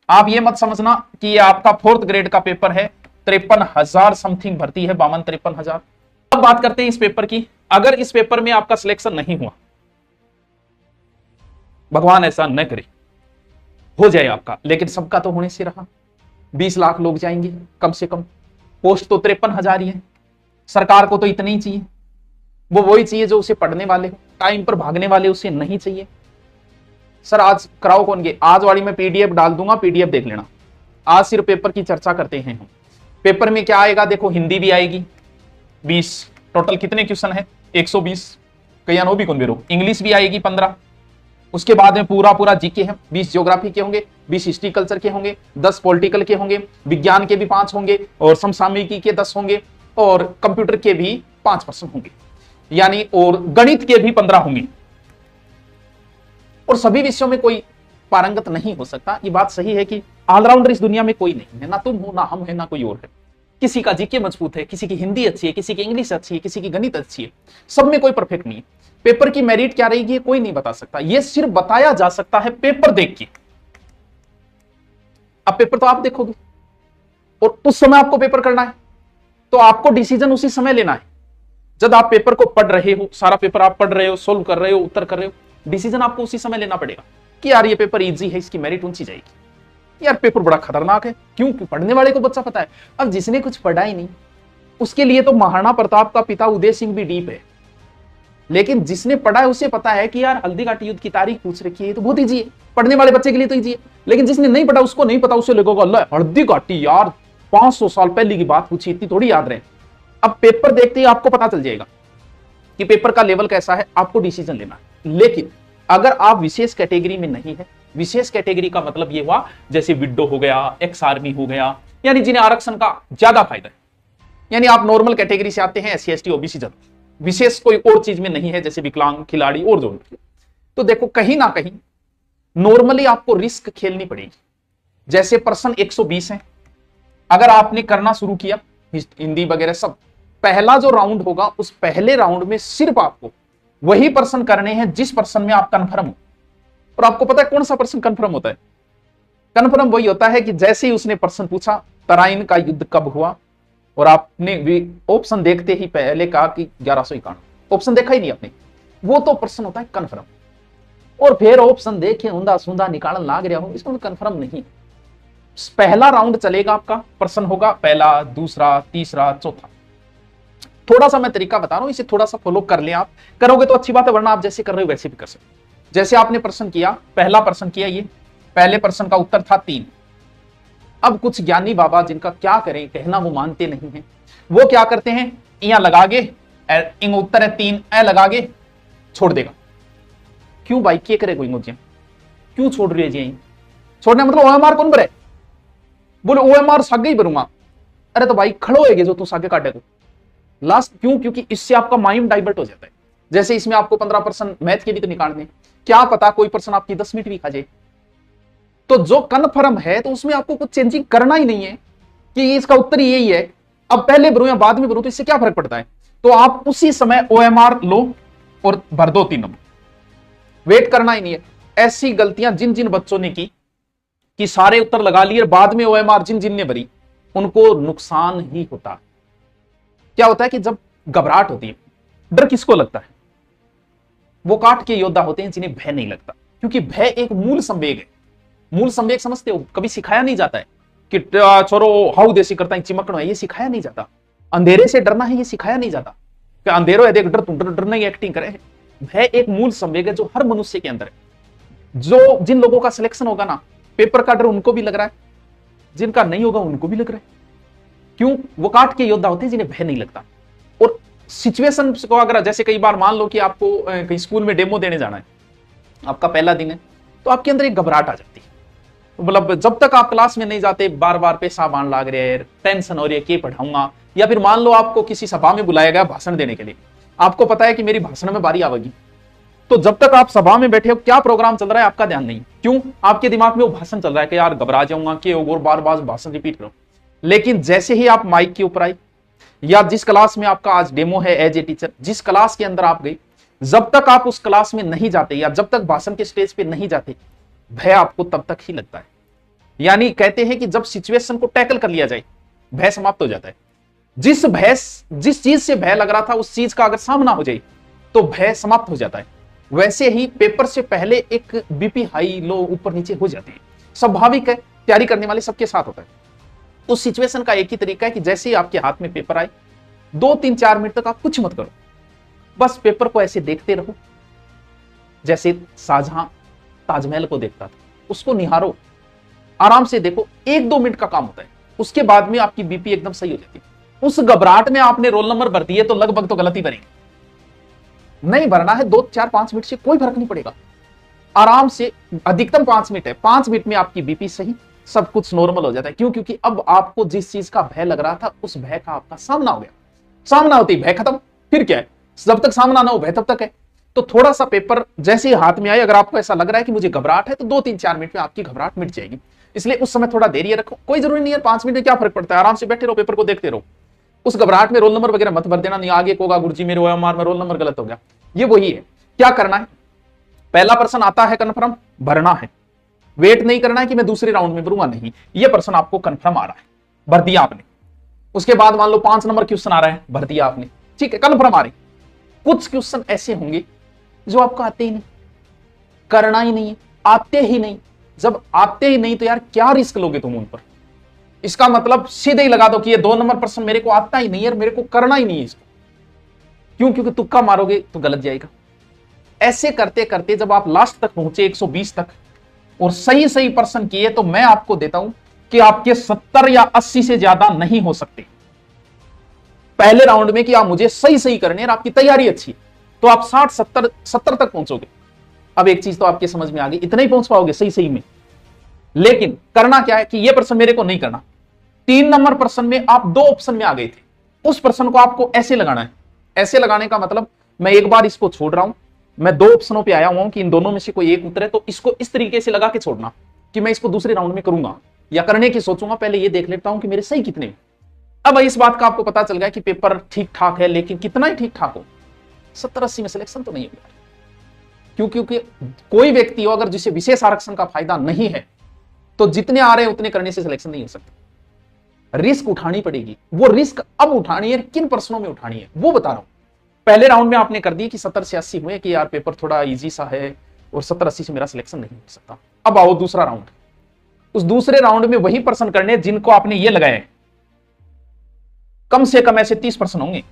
आप ये मत समझना कि ये आपका 4th ग्रेड का पेपर है। 53,000 समथिंग भर्ती है, 52-53,000। अब बात करते हैं इस पेपर की। अगर इस पेपर में आपका सिलेक्शन नहीं हुआ, भगवान ऐसा न करे, हो जाए आपका, लेकिन सबका तो होने से रहा। 20 लाख लोग जाएंगे कम से कम, पोस्ट तो 53,000 ही है। सरकार को तो इतने ही चाहिए, वो वही चाहिए जो उसे पढ़ने वाले हो, टाइम पर भागने वाले उसे नहीं चाहिए। सर आज कराओ कौन गे, आज वाली मैं पीडीएफ डाल दूंगा, पीडीएफ देख लेना। आज सिर्फ पेपर की चर्चा करते हैं हम। पेपर में क्या आएगा देखो, हिंदी भी आएगी 20, टोटल कितने क्वेश्चन है 120, कई नो भी कौन बेरो। इंग्लिश भी आएगी 15, उसके बाद में पूरा जीके है, 20 ज्योग्राफी के होंगे, 20 हिस्ट्री कल्चर के होंगे, 10 पॉलिटिकल के होंगे, विज्ञान के भी 5 होंगे, और समसामयिकी के 10 होंगे, और कंप्यूटर के भी 5% होंगे, यानी और गणित के भी 15 होंगे। और सभी विषयों में कोई पारंगत नहीं हो सकता। ये बात सही है कि ऑलराउंडर इस दुनिया में कोई नहीं है, ना तुम हो, ना हम है, ना कोई और है। किसी का जीके मजबूत है, किसी की हिंदी अच्छी है, किसी की इंग्लिश अच्छी है, किसी की गणित अच्छी है, सब में कोई परफेक्ट नहीं है। पेपर की मेरिट क्या रहेगी कोई नहीं बता सकता, यह सिर्फ बताया जा सकता है पेपर देख के। अब पेपर तो आप देखोगे और उस समय आपको पेपर करना है, तो आपको डिसीजन उसी समय लेना है। जब आप पेपर को पढ़ रहे हो, सारा पेपर आप पढ़ रहे हो, सोल्व कर रहे हो, उत्तर कर रहे हो, डिसीजन आपको उसी समय लेना पड़ेगा कि यार ये पेपर इजी है, इसकी मेरिट ऊंची जाएगी, यार पेपर बड़ा खतरनाक है। क्यों? पढ़ने वाले को बच्चा पता है। अब जिसने कुछ पढ़ा ही नहीं, उसके लिए तो महाराणा प्रताप का पिता उदय सिंह भी डीप है, लेकिन जिसने पढ़ा है उसे पता है कि यार हल्दी घाटी युद्ध की तारीख पूछ रखी है तो बहुत इजी है, पढ़ने वाले बच्चे के लिए तो इजी है। लेकिन जिसने नहीं पढ़ा उसको नहीं पता, उसे लगेगा अल्लाह हल्दी घाटी यार 500 साल पहले की बात पूछी, इतनी थोड़ी याद रहे। अब पेपर देखते ही आपको पता चल जाएगा कि पेपर का लेवल कैसा है, आपको डिसीजन लेना है। लेकिन अगर आप विशेष कैटेगरी में नहीं है, विशेष कैटेगरी का मतलब यह हुआ जैसे विडो हो गया, एक्स आर्मी हो गया, यानी जिन्हें आरक्षण का ज्यादा फायदा है, यानी आप नॉर्मल कैटेगरी से आते हैं, SC ST OBC जनरल, विशेष कोई और चीज में नहीं है जैसे विकलांग, खिलाड़ी और जो, तो देखो कहीं ना कहीं नॉर्मली आपको रिस्क खेलनी पड़ेगी। जैसे प्रश्न 120 है, अगर आपने करना शुरू किया हिंदी वगैरह सब, पहला जो राउंड होगा उस पहले राउंड में सिर्फ आपको वही प्रश्न करने हैं जिस प्रश्न में आप कंफर्म हो। और आपको पता है कौन सा प्रश्न कंफर्म होता है? कंफर्म वही होता है कि जैसे ही उसने प्रश्न पूछा तराइन का युद्ध कब हुआ, और आपने भी ऑप्शन देखते ही पहले कहा कि 1151, ऑप्शन देखा ही नहीं आपने, वो तो प्रश्न होता है कंफर्म। और फिर ऑप्शन देखे ऊंधा सूंधा निकालने लाग रहा हो, इसको कंफर्म नहीं। पहला राउंड चलेगा, आपका प्रश्न होगा पहला, दूसरा, तीसरा, चौथा। थोड़ा सा मैं तरीका बता रहा हूं, इसे थोड़ा सा फॉलो कर ले। आप करोगे तो अच्छी बात है, वरना आप जैसे कर रहे हो वैसे भी कर सकते। जैसे आपने प्रश्न किया, पहला प्रश्न किया, ये पहले प्रश्न का उत्तर था 3। अब कुछ ज्ञानी बाबा जिनका क्या करें, कहना वो मानते नहीं है, वो क्या करते हैं, यहां लगागे इंग उत्तर है 3, ए लगागे छोड़ देगा। क्यों भाई, क्या करे कोई मुझे, क्यों छोड़ रही है जी? छोड़ने मतलब OMR कौन भरे? बोले OMR सागे ही भरूंगा। अरे तो भाई खड़ो है जो तू सागे काटे तो लास्ट, क्यों? क्योंकि इससे आपका माइंड डाइवर्ट हो जाता है। जैसे इसमें आपको 15% मैथ के भी तो निकालने, क्या पता कोई पर्सन आपकी 10 मिनट भी खा जाए। तो जो कन्फर्म है तो उसमें आपको कुछ चेंजिंग करना ही नहीं है कि इसका उत्तर यही है, अब पहले भरूं या बाद में भरूं तो इससे क्या फर्क पड़ता है। तो आप उसी समय OMR लो और भर दो 3 नंबर, वेट करना ही नहीं है। ऐसी गलतियां जिन जिन बच्चों ने की कि सारे उत्तर लगा लिए और बाद में OMR जिन जिन ने भरी, उनको नुकसान ही होता है। क्या होता है कि जब घबराहट होती है, डर किसको लगता है? वो काट के योद्धा होते हैं जिन्हें भय नहीं लगता, क्योंकि भय एक मूल संवेग है। मूल संवेग समझते हो, कभी सिखाया नहीं जाता है कि छोरो हाउ देसी करता है, चिमकना है, ये सिखाया नहीं जाता। अंधेरे से डरना है, ये सिखाया नहीं जाता कि अंधेरो है देख डर, तुम डरना ही एक्टिंग करे। भय एक मूल संवेग है जो हर मनुष्य के अंदर है। जो जिन लोगों का सिलेक्शन होगा ना, पेपर का डर उनको भी लग रहा है, जिनका नहीं होगा उनको भी लग रहा है। क्यों? वो काट के योद्धा होते हैं जिन्हें भय नहीं लगता। और सिचुएशन को अगर जैसे कई बार मान लो कि आपको कहीं स्कूल में डेमो देने जाना है, आपका पहला दिन है, तो आपके अंदर एक घबराहट आ जाती है। मतलब जब तक आप क्लास में नहीं जाते, बार बार पेशाब आने लग रहे हैं, टेंशन हो रही है कि पढ़ाऊंगा। या फिर मान लो आपको किसी सभा में बुलाया गया भाषण देने के लिए, आपको पता है कि मेरी भाषण में बारी आवेगी, तो जब तक आप सभा में बैठे हो, क्या प्रोग्राम चल रहा है आपका ध्यान नहीं। क्यों? आपके दिमाग में वो भाषण चल रहा है कि यार घबरा जाऊंगा कि और बार बार भाषण रिपीट करो। लेकिन जैसे ही आप माइक के ऊपर आई, या जिस क्लास में आपका आज डेमो है एज ए टीचर, जिस क्लास के अंदर आप गई, जब तक आप उस क्लास में नहीं जाते या जब तक भाषण के स्टेज पे नहीं जाते, भय आपको तब तक ही लगता है। यानी कहते हैं कि जब सिचुएशन को टैकल कर लिया जाए, भय समाप्त हो जाता है। जिस चीज से भय लग रहा था उस चीज का अगर सामना हो जाए तो भय समाप्त हो जाता है। वैसे ही पेपर से पहले एक बीपी हाई लो ऊपर नीचे हो जाते हैं, स्वाभाविक है, तैयारी करने वाले सबके साथ होता है। उस सिचुएशन का एक ही तरीका है कि जैसे ही आपके हाथ में पेपर आए 2-3-4 मिनट तक आप कुछ मत करो, बस पेपर को ऐसे देखते रहो जैसे शाहजहां ताजमहल को देखता था, उसको निहारो, आराम से देखो, 1-2 मिनट का काम होता है। उसके बाद में आपकी बीपी एकदम सही हो जाती है। उस घबराहट में आपने रोल नंबर भर दिए तो लगभग तो गलती भरेंगे, नहीं भरना है 2-4-5 मिनट से कोई फर्क नहीं पड़ेगा, आराम से, अधिकतम 5 मिनट है, 5 मिनट में आपकी बीपी सही, सब कुछ नॉर्मल हो जाता है। क्यों? क्योंकि अब आपको जिस चीज का भय लग रहा था उस भय का आपका सामना हो गया, सामना होती भय खत्म। फिर क्या है, जब तक सामना ना हो भय तब तक है। तो थोड़ा सा पेपर जैसे ही हाथ में आए, अगर आपको ऐसा लग रहा है कि मुझे घबराहट है, तो 2-3-4 मिनट में आपकी घबराहट मिट जाएगी। इसलिए उस समय थोड़ा देरी रखो, कोई जरूरी नहीं है 5 मिनट में क्या फर्क पड़ता है, आराम से बैठे रहो, पेपर को देखते रहो। उस घबराहट में रोल नंबर वगैरह मत भर देना, नहीं आगे को होगा गुरुजी मेरे मार में रोल नंबर गलत हो गया। ये वही है, क्या करना है, पहला प्रश्न आता है कन्फर्म, भरना है, वेट नहीं करना है कि मैं दूसरे राउंड में भरूंगा, नहीं, ये प्रश्न आपको कन्फर्म आ रहा है, भर दिया आपने। उसके बाद मान लो 5 नंबर क्वेश्चन आ रहा है, भर दिया आपने, ठीक है, कन्फर्म आ रही। कुछ क्वेश्चन ऐसे होंगे जो आपको आते ही नहीं, करना ही नहीं है, आते ही नहीं। जब आते ही नहीं तो यार क्या रिस्क लोगे तुम उन पर? इसका मतलब सीधे ही लगा दो कि ये 2 नंबर प्रश्न मेरे को आता ही नहीं है, मेरे को करना ही नहीं है इसको। क्यों? क्योंकि तुक्का मारोगे तो गलत जाएगा। ऐसे करते करते जब आप लास्ट तक पहुंचे 120 तक और सही सही प्रश्न किए, तो मैं आपको देता हूं कि आपके 70 या 80 से ज्यादा नहीं हो सकते। पहले राउंड में कि आप मुझे सही सही करने और आपकी तैयारी अच्छी, तो आप 60-70 तक पहुंचोगे। अब एक चीज तो आपके समझ में आ गई, इतना ही पहुंच पाओगे सही सही में। लेकिन करना क्या है कि यह प्रश्न मेरे को नहीं करना। 3 नंबर प्रश्न में आप 2 ऑप्शन में आ गए थे, उस प्रश्न को आपको ऐसे लगाना है। ऐसे लगाने का मतलब मैं एक बार इसको छोड़ रहा हूं, मैं 2 ऑप्शनों पे आया हुआ हूं कि इन दोनों में से कोई एक उतरे, तो इसको इस तरीके से लगा के छोड़ना कि मैं इसको दूसरे राउंड में करूंगा या करने की सोचूंगा, पहले ये देख लेता हूं कि मेरे सही कितने। अब इस बात का आपको पता चल गया कि पेपर ठीक ठाक है, लेकिन कितना ही ठीक ठाक हो, 70-80 में सिलेक्शन तो नहीं होगा। क्यों? क्योंकि कोई व्यक्ति हो अगर जिसे विशेष आरक्षण का फायदा नहीं है, तो जितने आ रहे हैं उतने करने से सिलेक्शन नहीं हो सकता। रिस्क उठानी पड़ेगी। वो रिस्क अब उठानी है, किन प्रश्नों में उठानी है वो बता रहा हूं। पहले राउंड में आपने कर दी कि 70 से 80 हुए कि यार पेपर थोड़ा इजी सा है और 70-80 से मेरा सिलेक्शन नहीं हो सकता। अब आओ दूसरा राउंड। उस दूसरे राउंड में वही प्रश्न करने जिनको आपने ये लगाए, कम से कम ऐसे 30 प्रश्न होंगे।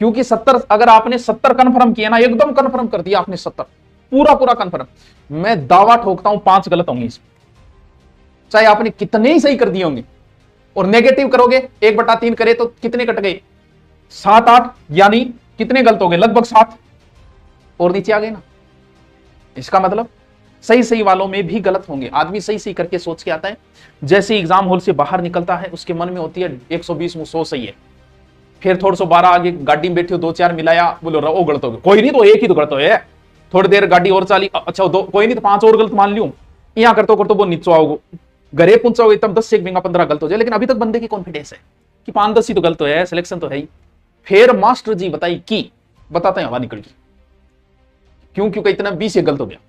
क्योंकि 70, अगर आपने 70 कन्फर्म किया ना, एकदम कन्फर्म कर दिया आपने 70 पूरा पूरा कन्फर्म, मैं दावा ठोकता हूं 5 गलत होंगे इसमें, चाहे आपने कितने ही सही कर दिए होंगे। और नेगेटिव करोगे 1/3 करे तो कितने कट गए, 7-8, यानी कितने गलत हो गए, लगभग 7 और नीचे आ गए ना। इसका मतलब सही सही वालों में भी गलत होंगे। आदमी सही सही करके सोच के आता है, जैसे एग्जाम हॉल से बाहर निकलता है उसके मन में होती है 120 में 100 सही है, फिर थोड़ा सो 12 आगे गाड़ी में बैठे 2-4 मिलाया, बोलो वो गलत हो गया, कोई नहीं तो एक ही तो गलत हो है, थोड़ी देर गाड़ी और चाली, अच्छा कोई नहीं तो 5 और गलत मान लियो, यहां करते वो नीचे आओगे, घरे पहुंचाओगे तब 10 से 15 गलत हो जाए। लेकिन अभी तक बंदे की कॉन्फिडेंस है कि 5-10 ही तो गलत हो है, सिलेक्शन तो है ही। फिर मास्टर जी बताई की बताते हैं हवा निकल गई। क्यों? क्योंकि इतना 20 गलत हो गया।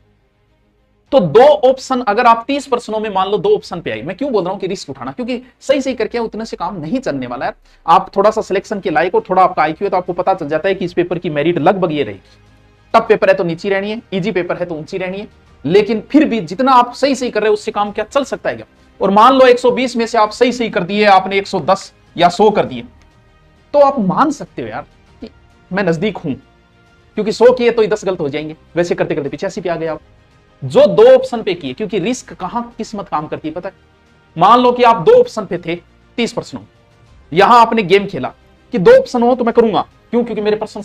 तो 2 ऑप्शन, अगर आप 30 प्रश्नों में मान लो 2 ऑप्शन पे आई, मैं क्यों बोल रहा हूं कि रिस्क उठाना, क्योंकि सही सही करके उतने से काम नहीं चलने वाला है। आप थोड़ा सा सिलेक्शन के लायक और थोड़ा आपका आईक्यू है तो आपको पता चल जाता है कि इस पेपर की मेरिट लगभग ये रहेगी। टफ पेपर है तो नीची रहनी है, इजी पेपर है तो ऊंची रहनी है। लेकिन फिर भी जितना आप सही सही कर रहे हो उससे काम क्या चल सकता है क्या? और मान लो 120 में से आप सही सही कर दिए, आपने 110 या 100 कर दिए, तो आप मान सकते हो यार कि मैं नजदीक हूं, क्योंकि 100 किए तो 10 गलत हो जाएंगे, वैसे करते करते 85 पे आ गए आप। जो 2 ऑप्शन पे किए, क्योंकि रिस्क कहां किस्मत काम करती है पता है। मान लो कि आप 2 ऑप्शन पे थे 30 प्रश्नों, यहां आपने गेम खेला कि 2 ऑप्शन हो तो मैं करूंगा, क्यों? क्योंकि मेरे प्रश्न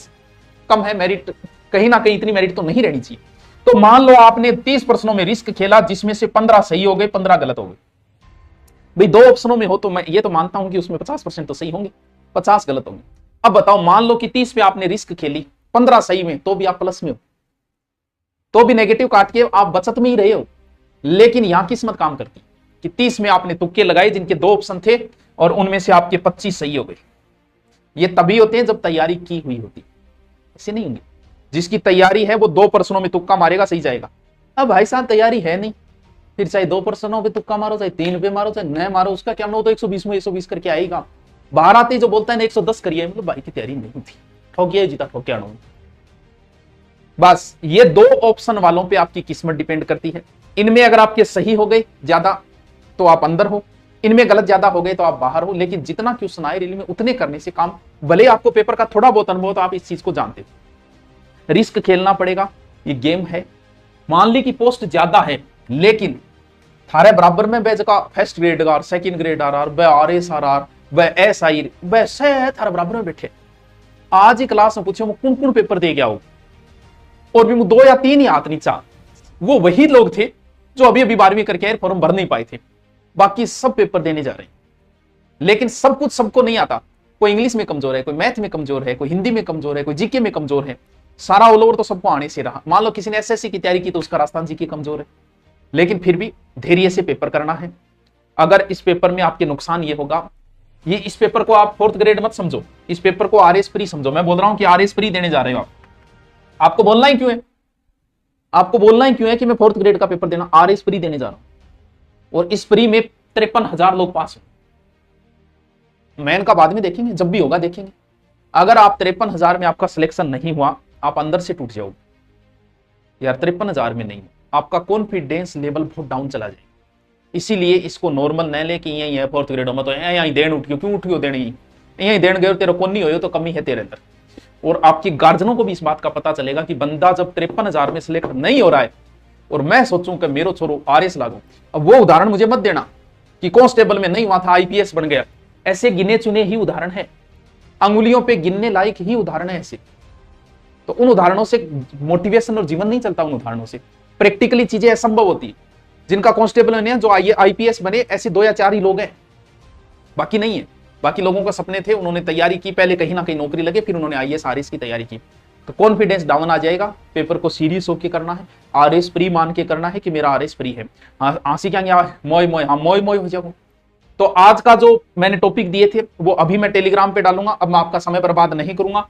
कम है, मेरिट कहीं ना कहीं इतनी मेरिट तो नहीं रहनी चाहिए। तो मान लो आपने 30 प्रश्नों में रिस्क खेला, जिसमें से 15 सही हो गए, 15 गलत हो गए। भाई 2 ऑप्शनों में हो तो मैं ये तो मानता हूं कि उसमें 50% तो सही होंगे, 50 गलत होंगे। अब बताओ, मान लो कि 30 पे आपने रिस्क खेली, 15 सही में, तो भी आप प्लस में हो, तो भी नेगेटिव काट के आप बचत में ही रहे हो। लेकिन यहां किस्मत काम करती कि 30 में आपने तुक्के लगाए जिनके 2 ऑप्शन थे और उनमें से आपके 25 सही हो गए। ये तभी होते हैं जब तैयारी की हुई होती, ऐसे नहीं होंगे। जिसकी तैयारी है वो 2 प्रश्नों में तुक्का मारेगा, सही जाएगा। अब भाई साहब तैयारी है नहीं, फिर चाहे 2% पे तुक्का मारो, चाहे 3 पे मारो, चाहे न मारो, उसका क्या, वो तो 120 में 120 करके आएगा। बाहर आते जो बोलता है ना 110 करिए, मतलब भाई की तैयारी नहीं थी, ठोकिया जीता ठोकिया आना। बस ये 2 ऑप्शन वालों पे आपकी किस्मत डिपेंड करती है। इनमें अगर आपके सही हो गए ज्यादा तो आप अंदर हो, इनमें गलत ज्यादा हो गए तो आप बाहर हो। लेकिन जितना क्वेश्चन आए रेल में उतने करने से काम, भले आपको पेपर का थोड़ा बहुत अनुभव तो आप इस चीज को जानते हो, रिस्क खेलना पड़ेगा, ये गेम है। मान ली कि पोस्ट ज्यादा है लेकिन थारे बराबर में वह जगह first grade R, second grade R, वह आर एस आर आर, वह एस आई, वह से थारे बराबर में बैठे। आज ही क्लास में पूछे वो कौन कौन पेपर दे गया हो, और भी 2 या 3 ही हाथ नीचा, वो वही लोग थे जो अभी अभी 12वीं करके आए, फॉर्म भर नहीं पाए थे। बाकी सब पेपर देने जा रहे हैं, लेकिन सब कुछ सबको नहीं आता। कोई इंग्लिश में कमजोर है, कोई मैथ में कमजोर है, कोई हिंदी में कमजोर है, कोई जीके में कमजोर है। सारा ऑल ओवर तो सबको आने से रहा। मान लो किसी ने एसएससी की तैयारी की तो उसका राजस्थान जीके कमजोर है, लेकिन फिर भी धैर्य से पेपर करना है। अगर इस पेपर में आपके नुकसान ये होगा, ये इस पेपर को आप 4th ग्रेड मत समझो, इस पेपर को आरएस प्री समझो। मैं बोल रहा हूं कि आरएस प्री देने जा रहे हो आप, आपको बोलना ही क्यों है, आपको बोलना ही क्यों है कि मैं 4th ग्रेड का पेपर देना, आरएस प्री देने जा रहा हूं। और इस प्री में 53,000 लोग पास हो। मेन का बाद में देखेंगे, जब भी होगा देखेंगे। अगर आप 53,000 में आपका सिलेक्शन नहीं हुआ, आप अंदर से टूट जाओगे यार। 53,000 में नहीं, आपका कॉन्फिडेंस लेवल बहुत डाउन चला जाए। इसीलिए इसको नॉर्मल न ले कि यही है 4th ग्रेड में तो यही देन उठियो, क्यों उठियो देनी, यही देन गए तेरे को नहीं हो तो कमी है तेरे अंदर। और आपकी गार्जियनों को भी इस बात का पता चलेगा कि बंदा जब 53,000 में सिलेक्ट नहीं हो रहा है और मैं सोचूं कि मेरो छोरो आरएस लागू। अब वो उदाहरण मुझे मत देना कि कांस्टेबल में नहीं हुआ था आईपीएस बन गया। ऐसे गिने चुने ही उदाहरण है, अंगुलियों पे गिनने लायक ही उदाहरण है ऐसे। तो उन उदाहरणों से मोटिवेशन और जीवन नहीं चलता, उन उदाहरणों से प्रैक्टिकली चीजें असंभव होती है। जिनका कांस्टेबल बने, जो आईपीएस बने, ऐसे 2 या 4 ही लोग हैं, बाकी नहीं है। बाकी लोगों का सपने थे, उन्होंने तैयारी की, पहले कहीं ना कहीं नौकरी लगे, फिर उन्होंने आईएएस आरएस की तैयारी की। तो कॉन्फिडेंस डाउन आ जाएगा। पेपर को सीरियस होकर करना है, आरएस प्री मान के करना है कि मेरा आरएस प्री है। आंसी क्या मोय मोय, हाँ मोय मोय हो जाओ। तो आज का जो मैंने टॉपिक दिए थे वो अभी मैं टेलीग्राम पे डालूंगा। अब मैं आपका समय बर्बाद नहीं करूंगा।